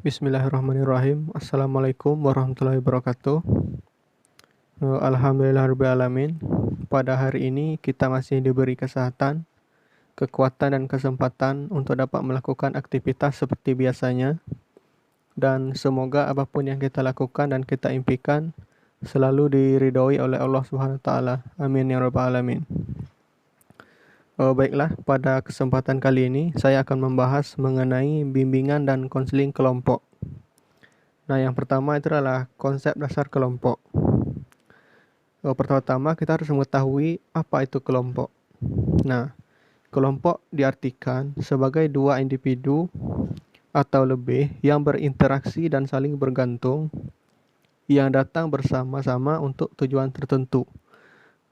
Bismillahirrahmanirrahim. Assalamualaikum warahmatullahi wabarakatuh. Alhamdulillahirabbil alamin. Pada hari ini kita masih diberi kesehatan, kekuatan dan kesempatan untuk dapat melakukan aktivitas seperti biasanya. Dan semoga apapun yang kita lakukan dan kita impikan selalu diridhoi oleh Allah Subhanahu wa taala. Amin ya rabbal alamin. Baiklah, pada kesempatan kali ini saya akan membahas mengenai bimbingan dan konseling kelompok. Nah, yang pertama itu adalah konsep dasar kelompok. Pertama-tama kita harus mengetahui apa itu kelompok. Nah, kelompok diartikan sebagai dua individu atau lebih yang berinteraksi dan saling bergantung yang datang bersama-sama untuk tujuan tertentu.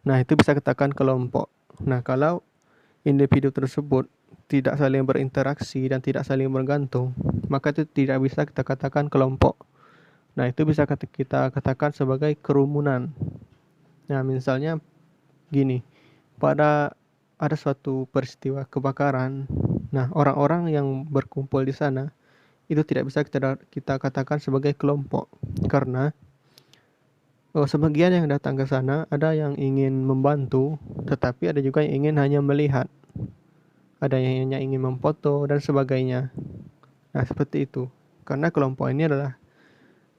Nah, itu bisa katakan kelompok. Nah, kalau individu tersebut tidak saling berinteraksi dan tidak saling bergantung, maka itu tidak bisa kita katakan kelompok. Nah, itu bisa kita katakan sebagai kerumunan. Nah, misalnya gini, pada ada suatu peristiwa kebakaran. Nah, orang-orang yang berkumpul di sana itu tidak bisa kita katakan sebagai kelompok karena sebagian yang datang ke sana ada yang ingin membantu, tetapi ada juga yang ingin hanya melihat. Ada yang hanya ingin memfoto dan sebagainya. Nah, seperti itu. Karena kelompok ini adalah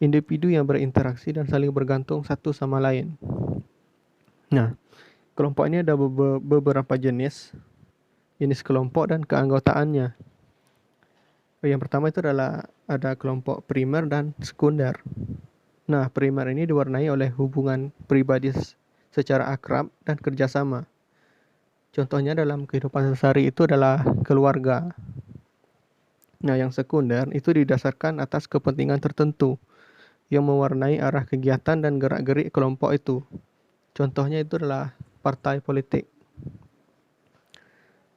individu yang berinteraksi dan saling bergantung satu sama lain. Nah, kelompok ini ada beberapa jenis kelompok dan keanggotaannya. Yang pertama itu adalah ada kelompok primer dan sekunder. Nah, primer ini diwarnai oleh hubungan pribadi secara akrab dan kerjasama. Contohnya dalam kehidupan sehari-hari itu adalah keluarga. Nah, yang sekunder itu didasarkan atas kepentingan tertentu yang mewarnai arah kegiatan dan gerak-gerik kelompok itu. Contohnya itu adalah partai politik.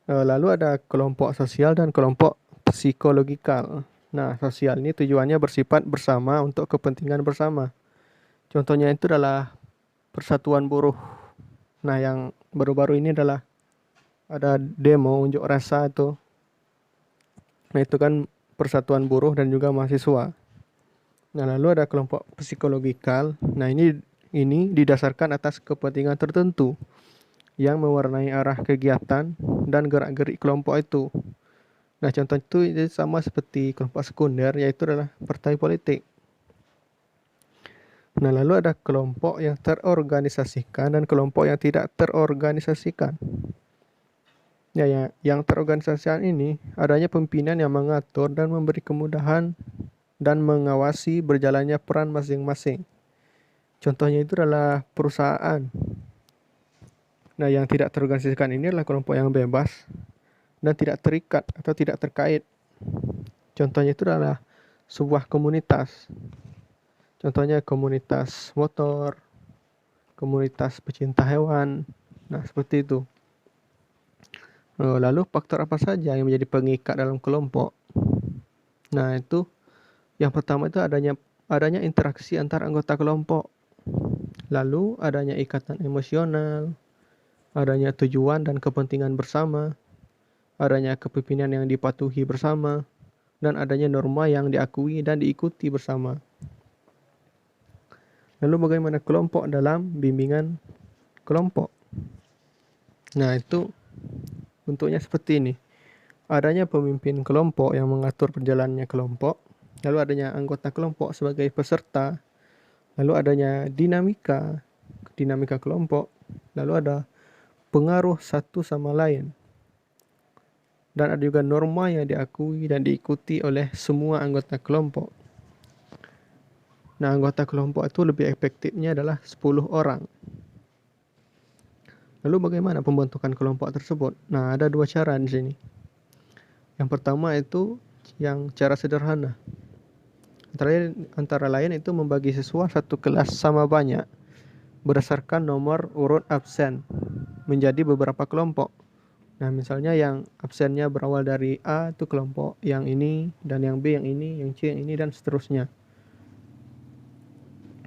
Lalu ada kelompok sosial dan kelompok psikologikal. Nah, sosial ini tujuannya bersifat bersama untuk kepentingan bersama. Contohnya itu adalah persatuan buruh. Nah, yang baru-baru ini adalah ada demo unjuk rasa itu. Nah, itu kan persatuan buruh dan juga mahasiswa. Nah, lalu ada kelompok psikologikal. Nah, ini didasarkan atas kepentingan tertentu yang mewarnai arah kegiatan dan gerak-gerik kelompok itu. Nah, contoh itu sama seperti kelompok sekunder, yaitu adalah partai politik. Nah, lalu ada kelompok yang terorganisasikan dan kelompok yang tidak terorganisasikan. Ya, yang terorganisasikan ini adanya pimpinan yang mengatur dan memberi kemudahan dan mengawasi berjalannya peran masing-masing. Contohnya itu adalah perusahaan. Nah, yang tidak terorganisasikan ini adalah kelompok yang bebas dan tidak terikat atau tidak terkait. Contohnya itu adalah sebuah komunitas. Contohnya komunitas motor, komunitas pecinta hewan. Nah, seperti itu. Lalu faktor apa saja yang menjadi pengikat dalam kelompok? Nah, itu yang pertama itu adanya interaksi antar anggota kelompok. Lalu adanya ikatan emosional, adanya tujuan dan kepentingan bersama, adanya kepemimpinan yang dipatuhi bersama, dan adanya norma yang diakui dan diikuti bersama. Lalu bagaimana kelompok dalam bimbingan kelompok? Nah, itu bentuknya seperti ini. Adanya pemimpin kelompok yang mengatur perjalanannya kelompok, lalu adanya anggota kelompok sebagai peserta, lalu adanya dinamika kelompok, lalu ada pengaruh satu sama lain, dan ada juga norma yang diakui dan diikuti oleh semua anggota kelompok. Nah, anggota kelompok itu lebih efektifnya adalah 10 orang. Lalu bagaimana pembentukan kelompok tersebut? Nah, ada dua cara di sini. Yang pertama itu yang cara sederhana. Antara lain itu membagi siswa satu kelas sama banyak berdasarkan nomor urut absen menjadi beberapa kelompok. Nah, misalnya yang absennya berawal dari A itu kelompok yang ini, dan yang B yang ini, yang C yang ini, dan seterusnya.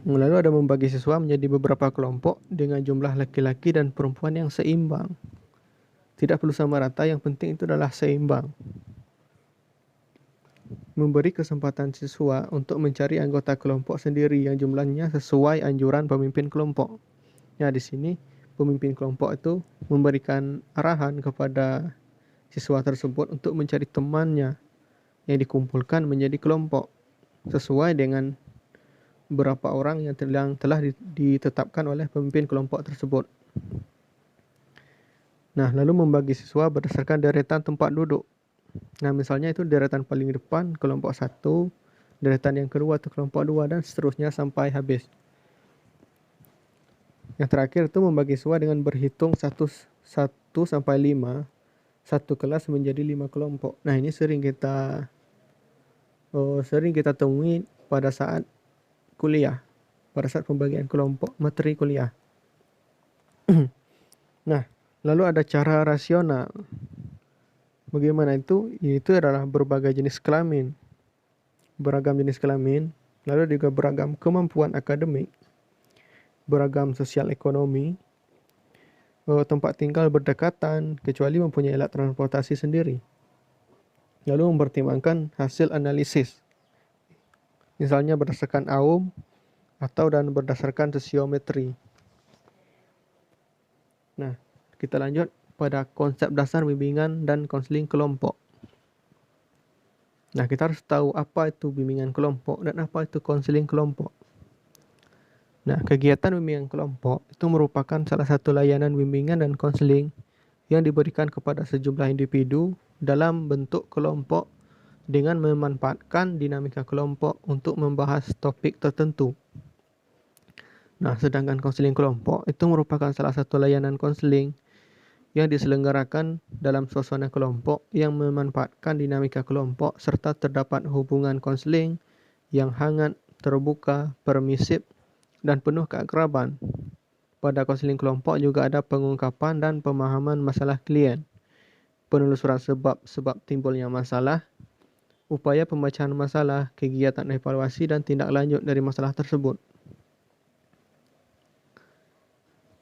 Lalu ada membagi siswa menjadi beberapa kelompok dengan jumlah laki-laki dan perempuan yang seimbang. Tidak perlu sama rata, yang penting itu adalah seimbang. memberi kesempatan siswa untuk mencari anggota kelompok sendiri yang jumlahnya sesuai anjuran pemimpin kelompok. Nah, di sini pemimpin kelompok itu memberikan arahan kepada siswa tersebut untuk mencari temannya yang dikumpulkan menjadi kelompok sesuai dengan berapa orang yang telah ditetapkan oleh pemimpin kelompok tersebut. Nah, lalu membagi siswa berdasarkan deretan tempat duduk. Nah, misalnya itu deretan paling depan kelompok 1, deretan yang kedua itu kelompok 2, dan seterusnya sampai habis. Yang terakhir itu membagi siswa dengan berhitung 1 sampai 5, satu kelas menjadi 5 kelompok. Nah, ini sering kita temui pada saat kuliah, pada saat pembagian kelompok materi kuliah. Nah, lalu ada cara rasional. Bagaimana itu? Itu adalah berbagai jenis kelamin, beragam jenis kelamin, lalu juga beragam kemampuan akademik, beragam sosial ekonomi, tempat tinggal berdekatan, kecuali mempunyai alat transportasi sendiri. Lalu mempertimbangkan hasil analisis, misalnya berdasarkan AUM atau dan berdasarkan sosiometri. Nah, kita lanjut pada konsep dasar bimbingan dan konseling kelompok. Nah, kita harus tahu apa itu bimbingan kelompok dan apa itu konseling kelompok. Nah, kegiatan bimbingan kelompok itu merupakan salah satu layanan bimbingan dan konseling yang diberikan kepada sejumlah individu dalam bentuk kelompok dengan memanfaatkan dinamika kelompok untuk membahas topik tertentu. Nah, sedangkan konseling kelompok itu merupakan salah satu layanan konseling yang diselenggarakan dalam suasana kelompok yang memanfaatkan dinamika kelompok serta terdapat hubungan konseling yang hangat, terbuka, permisif, dan penuh keakraban. Pada konseling kelompok juga ada pengungkapan dan pemahaman masalah klien, penelusuran sebab-sebab timbulnya masalah, upaya pemecahan masalah, kegiatan evaluasi, dan tindak lanjut dari masalah tersebut.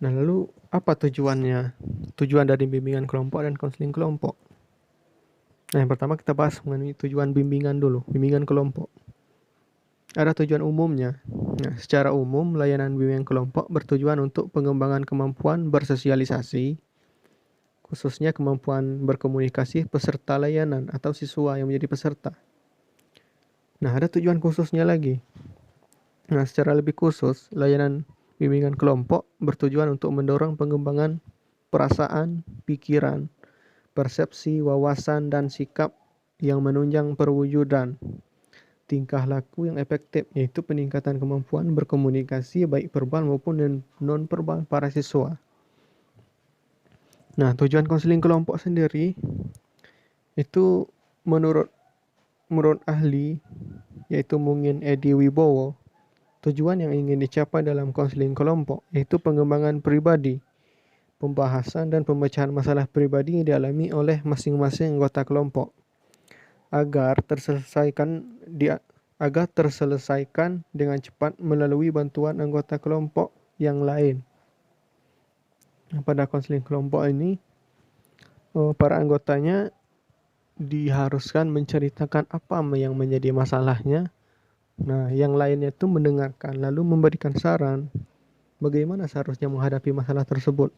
Nah, lalu apa tujuannya? Tujuan dari bimbingan kelompok dan konseling kelompok. Nah, yang pertama kita bahas mengenai tujuan bimbingan dulu, bimbingan kelompok. Ada tujuan umumnya. Nah, secara umum, layanan bimbingan kelompok bertujuan untuk pengembangan kemampuan bersosialisasi, khususnya kemampuan berkomunikasi peserta layanan atau siswa yang menjadi peserta. Nah, ada tujuan khususnya lagi. Nah, secara lebih khusus, layanan bimbingan kelompok bertujuan untuk mendorong pengembangan perasaan, pikiran, persepsi, wawasan, dan sikap yang menunjang perwujudan tingkah laku yang efektif, yaitu peningkatan kemampuan berkomunikasi baik verbal maupun non-verbal para siswa. Nah, tujuan konseling kelompok sendiri itu menurut ahli, yaitu Mungin Edi Wibowo, tujuan yang ingin dicapai dalam konseling kelompok yaitu pengembangan pribadi, pembahasan dan pemecahan masalah pribadi yang dialami oleh masing-masing anggota kelompok agar terselesaikan dengan cepat melalui bantuan anggota kelompok yang lain. Pada konseling kelompok ini, para anggotanya diharuskan menceritakan apa yang menjadi masalahnya. Nah, yang lainnya itu mendengarkan lalu memberikan saran bagaimana seharusnya menghadapi masalah tersebut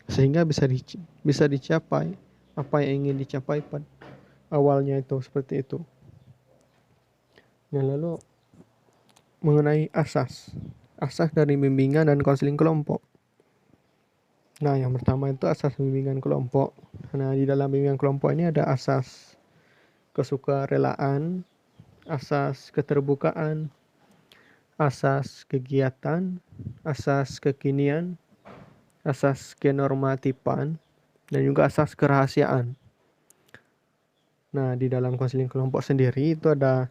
sehingga bisa dicapai apa yang ingin dicapai pada awalnya itu, seperti itu. Nah, lalu mengenai asas dari bimbingan dan konseling kelompok. Nah, yang pertama itu asas bimbingan kelompok. Nah, di dalam bimbingan kelompok ini ada asas kesukarelaan, asas keterbukaan, asas kegiatan, asas kekinian, asas kenormatifan, dan juga asas kerahasiaan. Nah, di dalam konseling kelompok sendiri itu ada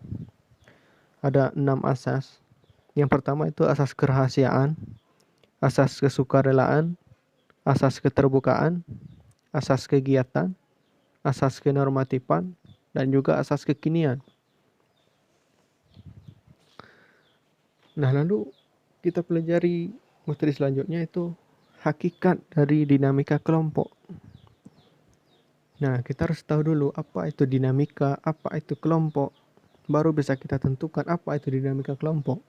6 asas. Yang pertama itu asas kerahasiaan, asas kesukarelaan, asas keterbukaan, asas kegiatan, asas kenormatifan, dan juga asas kekinian. Nah, lalu kita pelajari materi selanjutnya itu hakikat dari dinamika kelompok. Nah, kita harus tahu dulu apa itu dinamika, apa itu kelompok. Baru bisa kita tentukan apa itu dinamika kelompok.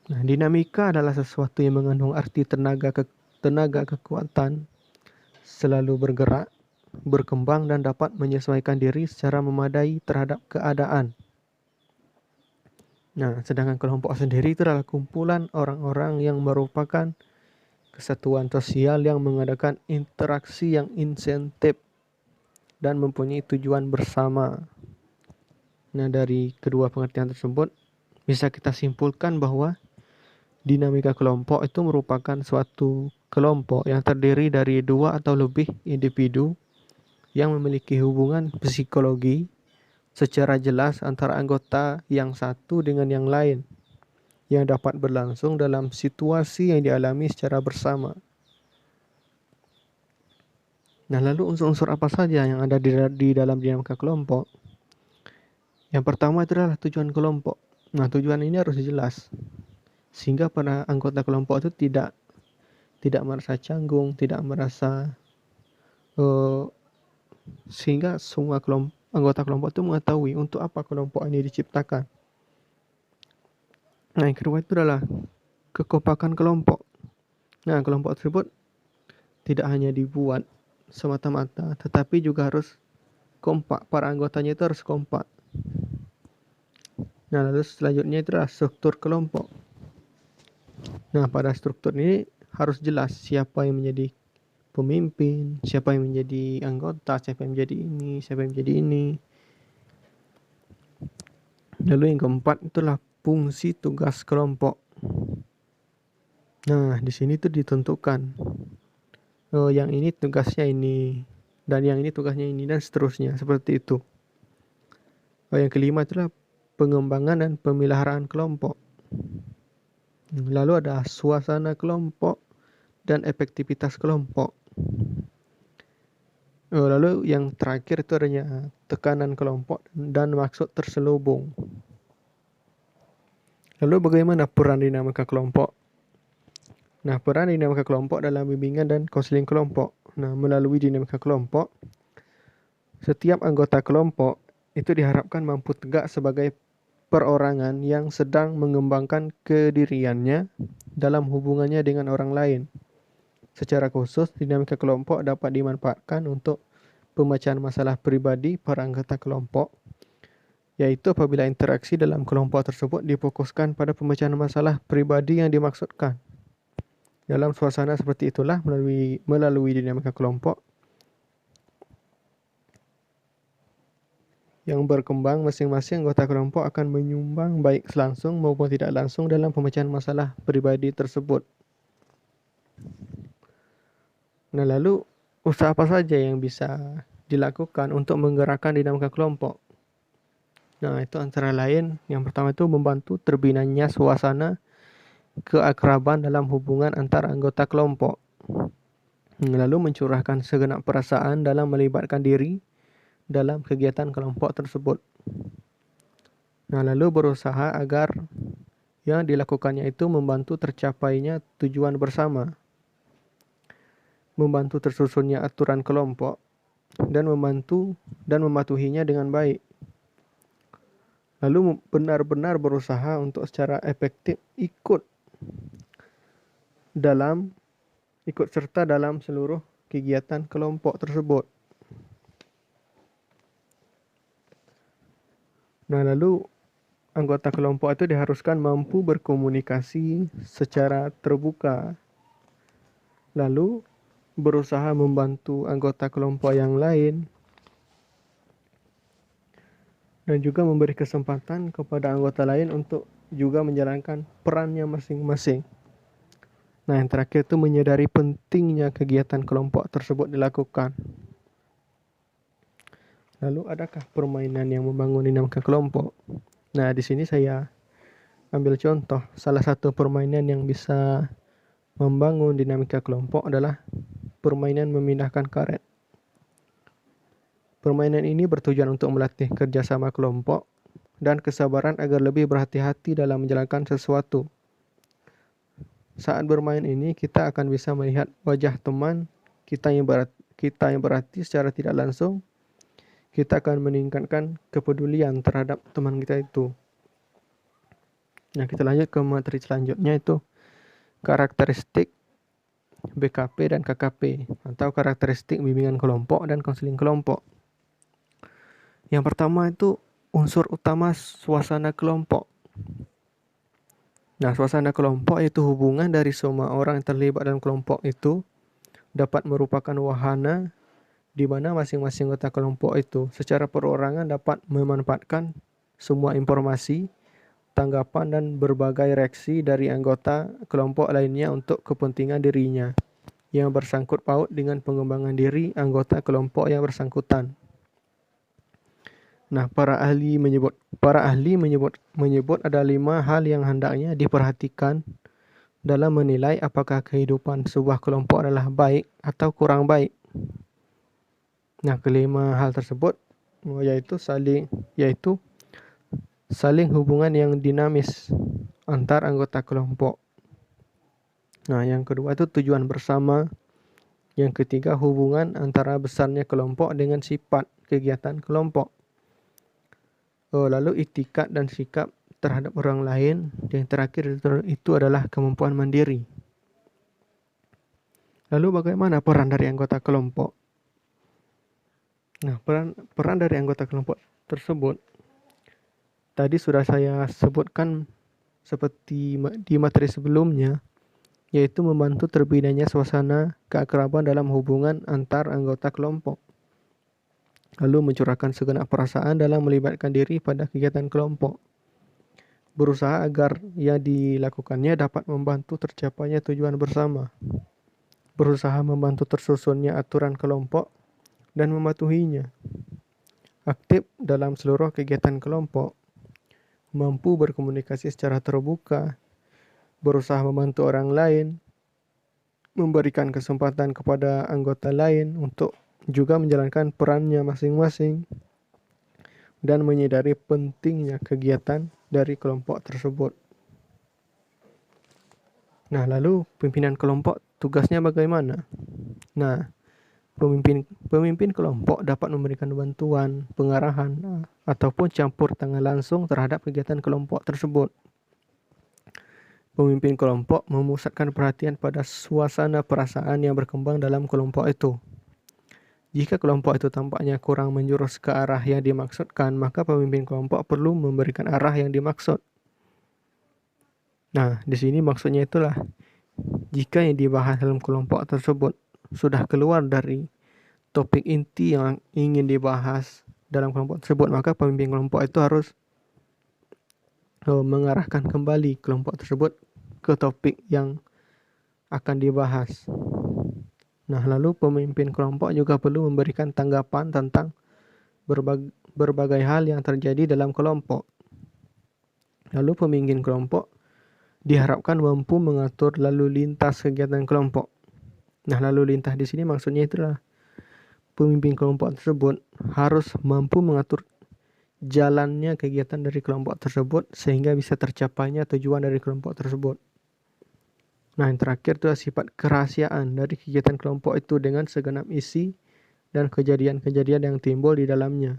Nah, dinamika adalah sesuatu yang mengandung arti tenaga kekuatan, selalu bergerak, berkembang dan dapat menyesuaikan diri secara memadai terhadap keadaan. Nah, sedangkan kelompok sendiri itu adalah kumpulan orang-orang yang merupakan kesatuan sosial yang mengadakan interaksi yang insentif dan mempunyai tujuan bersama. Nah, dari kedua pengertian tersebut bisa kita simpulkan bahwa dinamika kelompok itu merupakan suatu kelompok yang terdiri dari dua atau lebih individu yang memiliki hubungan psikologi secara jelas antara anggota yang satu dengan yang lain yang dapat berlangsung dalam situasi yang dialami secara bersama. Nah, lalu unsur-unsur apa saja yang ada di dalam dinamika kelompok? Yang pertama itu adalah tujuan kelompok. Nah, tujuan ini harus jelas sehingga para anggota kelompok itu tidak merasa canggung, tidak merasa sehingga semua anggota kelompok itu mengetahui untuk apa kelompok ini diciptakan. Nah, yang kedua itu adalah kekompakan kelompok. Nah, kelompok tersebut tidak hanya dibuat semata-mata, tetapi juga harus kompak. Para anggotanya itu harus kompak. Nah, lalu selanjutnya itu adalah struktur kelompok. Nah, pada struktur ini harus jelas siapa yang menjadi pemimpin, siapa yang menjadi anggota, siapa yang menjadi ini, siapa yang menjadi ini. Lalu yang keempat itulah fungsi tugas kelompok. Nah, di sini tuh ditentukan. Yang ini tugasnya ini, dan yang ini tugasnya ini, dan seterusnya, seperti itu. Yang kelima itulah pengembangan dan pemeliharaan kelompok. Lalu ada suasana kelompok dan efektivitas kelompok. Lalu yang terakhir itu adanya tekanan kelompok dan maksud terselubung. Lalu bagaimana peran dinamika kelompok? Nah, peran dinamika kelompok dalam bimbingan dan konseling kelompok. Nah, melalui dinamika kelompok, setiap anggota kelompok itu diharapkan mampu tegak sebagai perorangan yang sedang mengembangkan kediriannya dalam hubungannya dengan orang lain. Secara khusus, dinamika kelompok dapat dimanfaatkan untuk pemecahan masalah pribadi para anggota kelompok, yaitu apabila interaksi dalam kelompok tersebut difokuskan pada pemecahan masalah pribadi yang dimaksudkan. Dalam suasana seperti itulah melalui dinamika kelompok yang berkembang, masing-masing anggota kelompok akan menyumbang baik langsung maupun tidak langsung dalam pemecahan masalah pribadi tersebut. Nah, lalu usaha apa saja yang bisa dilakukan untuk menggerakkan dinamika kelompok? Nah, itu antara lain yang pertama itu membantu terbinanya suasana keakraban dalam hubungan antar anggota kelompok. Lalu mencurahkan segenap perasaan dalam melibatkan diri dalam kegiatan kelompok tersebut. Nah, lalu berusaha agar yang dilakukannya itu membantu tercapainya tujuan bersama, membantu tersusunnya aturan kelompok, dan mematuhinya dengan baik. Lalu benar-benar berusaha untuk secara efektif ikut serta dalam seluruh kegiatan kelompok tersebut. Nah, lalu anggota kelompok itu diharuskan mampu berkomunikasi secara terbuka. Lalu berusaha membantu anggota kelompok yang lain dan juga memberi kesempatan kepada anggota lain untuk juga menjalankan perannya masing-masing. Nah, yang terakhir itu menyadari pentingnya kegiatan kelompok tersebut dilakukan. Lalu adakah permainan yang membangun dinamika kelompok? Nah, di sini saya ambil contoh. Salah satu permainan yang bisa membangun dinamika kelompok adalah permainan memindahkan karet. Permainan ini bertujuan untuk melatih kerjasama kelompok dan kesabaran agar lebih berhati-hati dalam menjalankan sesuatu. Saat bermain ini, kita akan bisa melihat wajah teman kita kita yang berarti secara tidak langsung kita akan meningkatkan kepedulian terhadap teman kita itu. Nah, kita lanjut ke materi selanjutnya, itu karakteristik BKP dan KKP atau karakteristik bimbingan kelompok dan konseling kelompok. Yang pertama itu unsur utama suasana kelompok. Nah, suasana kelompok yaitu hubungan dari semua orang yang terlibat dalam kelompok itu dapat merupakan wahana di mana masing-masing anggota kelompok itu secara perorangan dapat memanfaatkan semua informasi, tanggapan, dan berbagai reaksi dari anggota kelompok lainnya untuk kepentingan dirinya yang bersangkut paut dengan pengembangan diri anggota kelompok yang bersangkutan. Nah, para ahli menyebut ada 5 hal yang hendaknya diperhatikan dalam menilai apakah kehidupan sebuah kelompok adalah baik atau kurang baik. Nah, kelima hal tersebut yaitu saling hubungan yang dinamis antar anggota kelompok. Nah, yang kedua itu tujuan bersama. Yang ketiga, hubungan antara besarnya kelompok dengan sifat kegiatan kelompok. Lalu itikat dan sikap terhadap orang lain. Yang terakhir itu adalah kemampuan mandiri. Lalu bagaimana peran dari anggota kelompok? Nah, peran dari anggota kelompok tersebut tadi sudah saya sebutkan seperti di materi sebelumnya, yaitu membantu terbinanya suasana keakraban dalam hubungan antar anggota kelompok. Lalu mencurahkan segenap perasaan dalam melibatkan diri pada kegiatan kelompok. Berusaha agar yang dilakukannya dapat membantu tercapainya tujuan bersama. Berusaha membantu tersusunnya aturan kelompok dan mematuhinya. Aktif dalam seluruh kegiatan kelompok. Mampu berkomunikasi secara terbuka. Berusaha membantu orang lain. Memberikan kesempatan kepada anggota lain untuk juga menjalankan perannya masing-masing. Dan menyadari pentingnya kegiatan dari kelompok tersebut. Nah, lalu pimpinan kelompok tugasnya bagaimana? Nah, pemimpin kelompok dapat memberikan bantuan, pengarahan, ataupun campur tangan langsung terhadap kegiatan kelompok tersebut. Pemimpin kelompok memusatkan perhatian pada suasana perasaan yang berkembang dalam kelompok itu. Jika kelompok itu tampaknya kurang menjurus ke arah yang dimaksudkan, maka pemimpin kelompok perlu memberikan arah yang dimaksud. Nah, di sini maksudnya itulah, jika yang dibahas dalam kelompok tersebut sudah keluar dari topik inti yang ingin dibahas dalam kelompok tersebut, maka pemimpin kelompok itu harus mengarahkan kembali kelompok tersebut ke topik yang akan dibahas. Nah, lalu pemimpin kelompok juga perlu memberikan tanggapan tentang berbagai hal yang terjadi dalam kelompok. Lalu pemimpin kelompok diharapkan mampu mengatur lalu lintas kegiatan kelompok. Nah, lalu lintas di sini maksudnya itulah pemimpin kelompok tersebut harus mampu mengatur jalannya kegiatan dari kelompok tersebut sehingga bisa tercapainya tujuan dari kelompok tersebut. Nah, yang terakhir itu sifat kerahasiaan dari kegiatan kelompok itu dengan segenap isi dan kejadian-kejadian yang timbul di dalamnya.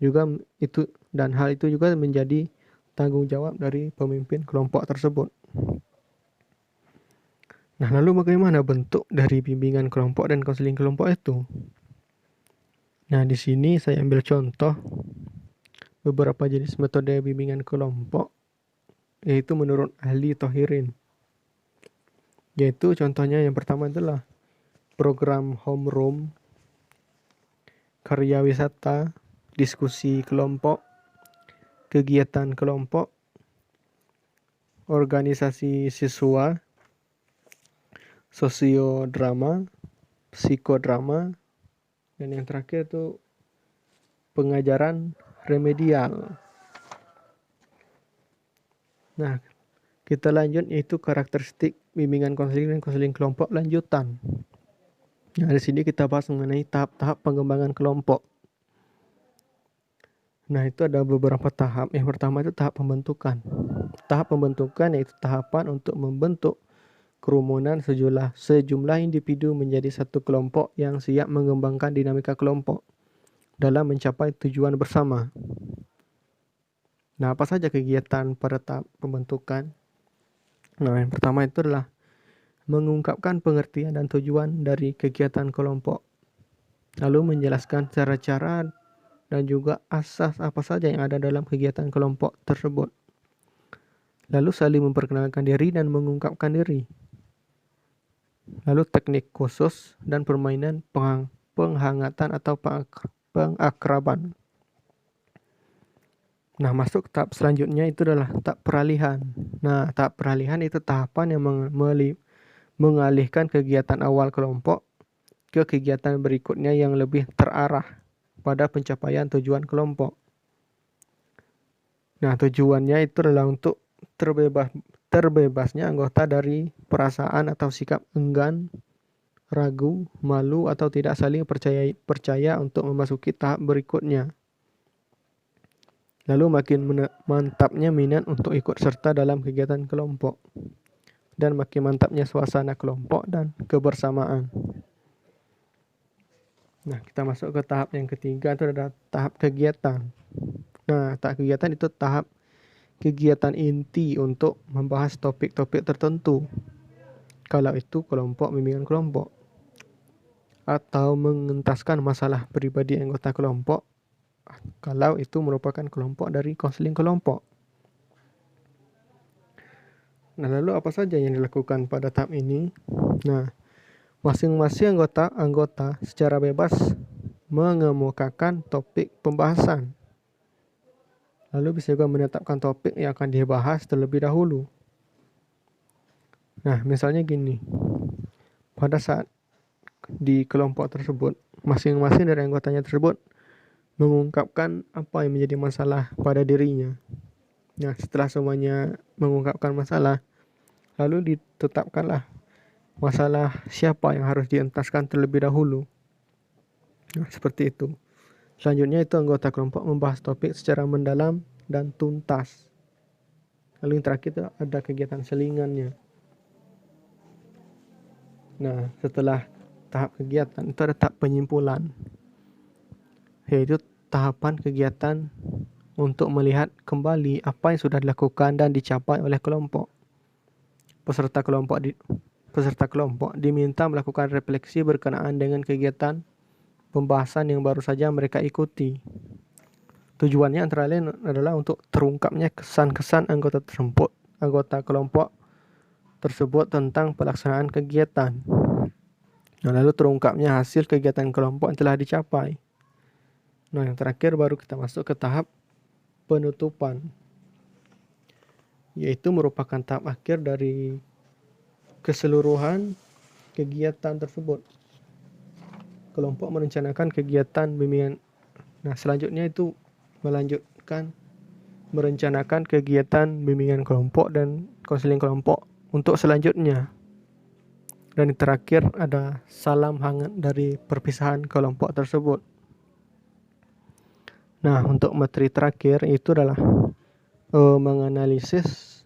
Juga itu, dan hal itu juga menjadi tanggung jawab dari pemimpin kelompok tersebut. Nah, lalu bagaimana bentuk dari bimbingan kelompok dan konseling kelompok itu? Nah, di sini saya ambil contoh beberapa jenis metode bimbingan kelompok, yaitu menurut ahli Thohirin. Yaitu contohnya yang pertama adalah program homeroom, karya wisata, diskusi kelompok, kegiatan kelompok, organisasi siswa, sosiodrama, psikodrama, dan yang terakhir itu pengajaran remedial. Nah, kita lanjut yaitu karakteristik bimbingan konseling dan konseling kelompok lanjutan. Nah, di sini kita bahas mengenai tahap-tahap pengembangan kelompok. Nah, itu ada beberapa tahap. Yang pertama itu tahap pembentukan. Tahap pembentukan yaitu tahapan untuk membentuk kerumunan sejumlah individu menjadi satu kelompok yang siap mengembangkan dinamika kelompok dalam mencapai tujuan bersama. Nah, apa saja kegiatan pada tahap pembentukan? Nah, yang pertama itu adalah mengungkapkan pengertian dan tujuan dari kegiatan kelompok, lalu menjelaskan cara-cara dan juga asas apa saja yang ada dalam kegiatan kelompok tersebut, lalu saling memperkenalkan diri dan mengungkapkan diri, lalu teknik khusus dan permainan penghangatan atau pengakraban. Nah, masuk tahap selanjutnya itu adalah tahap peralihan. Nah, tahap peralihan itu tahapan yang mengalihkan kegiatan awal kelompok ke kegiatan berikutnya yang lebih terarah pada pencapaian tujuan kelompok. Nah, tujuannya itu adalah untuk terbebasnya anggota dari perasaan atau sikap enggan, ragu, malu, atau tidak saling percaya untuk memasuki tahap berikutnya. Lalu makin mantapnya minat untuk ikut serta dalam kegiatan kelompok, dan makin mantapnya suasana kelompok dan kebersamaan. Nah, kita masuk ke tahap yang ketiga, itu adalah tahap kegiatan. Nah, tahap kegiatan itu tahap kegiatan inti untuk membahas topik-topik tertentu. Kalau itu kelompok bimbingan kelompok, atau mengentaskan masalah pribadi anggota kelompok, kalau itu merupakan kelompok dari konseling kelompok. Nah, lalu apa saja yang dilakukan pada tahap ini? Nah, masing-masing anggota secara bebas mengemukakan topik pembahasan. Lalu bisa juga menetapkan topik yang akan dibahas terlebih dahulu. Nah, misalnya gini. Pada saat di kelompok tersebut, masing-masing dari anggotanya tersebut mengungkapkan apa yang menjadi masalah pada dirinya. Nah, setelah semuanya mengungkapkan masalah, lalu ditetapkanlah masalah siapa yang harus dientaskan terlebih dahulu. Nah, seperti itu. Selanjutnya itu anggota kelompok membahas topik secara mendalam dan tuntas. Lalu yang terakhir itu ada kegiatan selingannya. Nah, setelah tahap kegiatan itu ada tahap penyimpulan, yaitu tahapan kegiatan untuk melihat kembali apa yang sudah dilakukan dan dicapai oleh kelompok. Peserta kelompok diminta melakukan refleksi berkenaan dengan kegiatan pembahasan yang baru saja mereka ikuti. Tujuannya antara lain adalah untuk terungkapnya kesan-kesan anggota kelompok tersebut tentang pelaksanaan kegiatan. Nah, lalu terungkapnya hasil kegiatan kelompok yang telah dicapai. Nah, yang terakhir baru kita masuk ke tahap penutupan, yaitu merupakan tahap akhir dari keseluruhan kegiatan tersebut. Kelompok merencanakan kegiatan bimbingan. Nah, selanjutnya itu merencanakan kegiatan bimbingan kelompok dan konseling kelompok untuk selanjutnya. Dan yang terakhir ada salam hangat dari perpisahan kelompok tersebut. Nah, untuk materi terakhir itu adalah menganalisis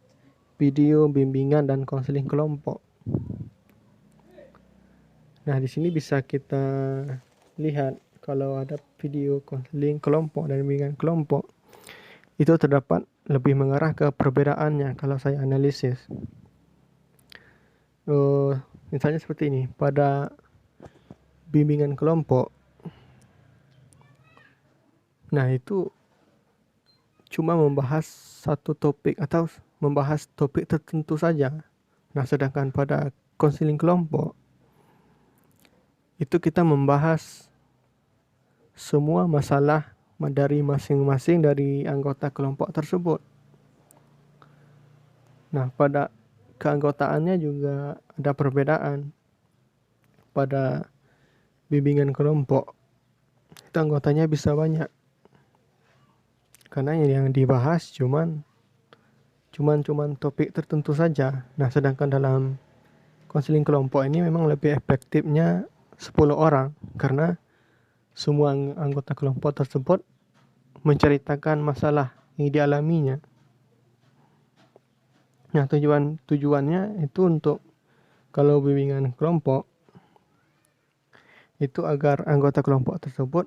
video bimbingan dan konseling kelompok. Nah, di sini bisa kita lihat kalau ada video konseling kelompok dan bimbingan kelompok, itu terdapat lebih mengarah ke perbedaannya kalau saya analisis. Misalnya seperti ini, pada bimbingan kelompok, nah itu cuma membahas satu topik atau membahas topik tertentu saja. Nah, sedangkan pada konseling kelompok itu kita membahas semua masalah dari masing-masing dari anggota kelompok tersebut. Nah, pada keanggotaannya juga ada perbedaan. Pada bimbingan kelompok itu anggotanya bisa banyak, karena yang dibahas cuman topik tertentu saja. Nah, sedangkan dalam konseling kelompok ini memang lebih efektifnya 10 orang, karena semua anggota kelompok tersebut menceritakan masalah yang dialaminya. Nah, tujuannya itu untuk Kalau bimbingan kelompok itu agar anggota kelompok tersebut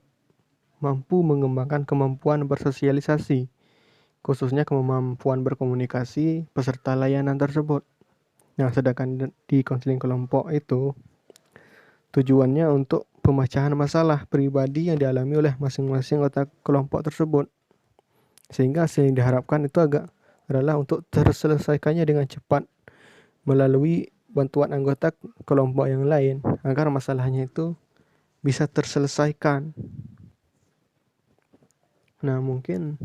mampu mengembangkan kemampuan bersosialisasi, khususnya kemampuan berkomunikasi peserta layanan tersebut. Nah, sedangkan di konseling kelompok itu tujuannya untuk pemecahan masalah pribadi yang dialami oleh masing-masing anggota kelompok tersebut. Sehingga yang diharapkan itu adalah untuk terselesaikannya dengan cepat melalui bantuan anggota kelompok yang lain agar masalahnya itu bisa terselesaikan. Nah, mungkin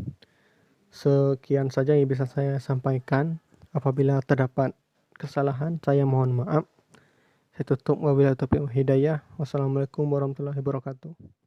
sekian saja yang bisa saya sampaikan. Apabila terdapat kesalahan, saya mohon maaf. Saya tutup, wabillahi taufiq wal hidayah. Wassalamualaikum warahmatullahi wabarakatuh.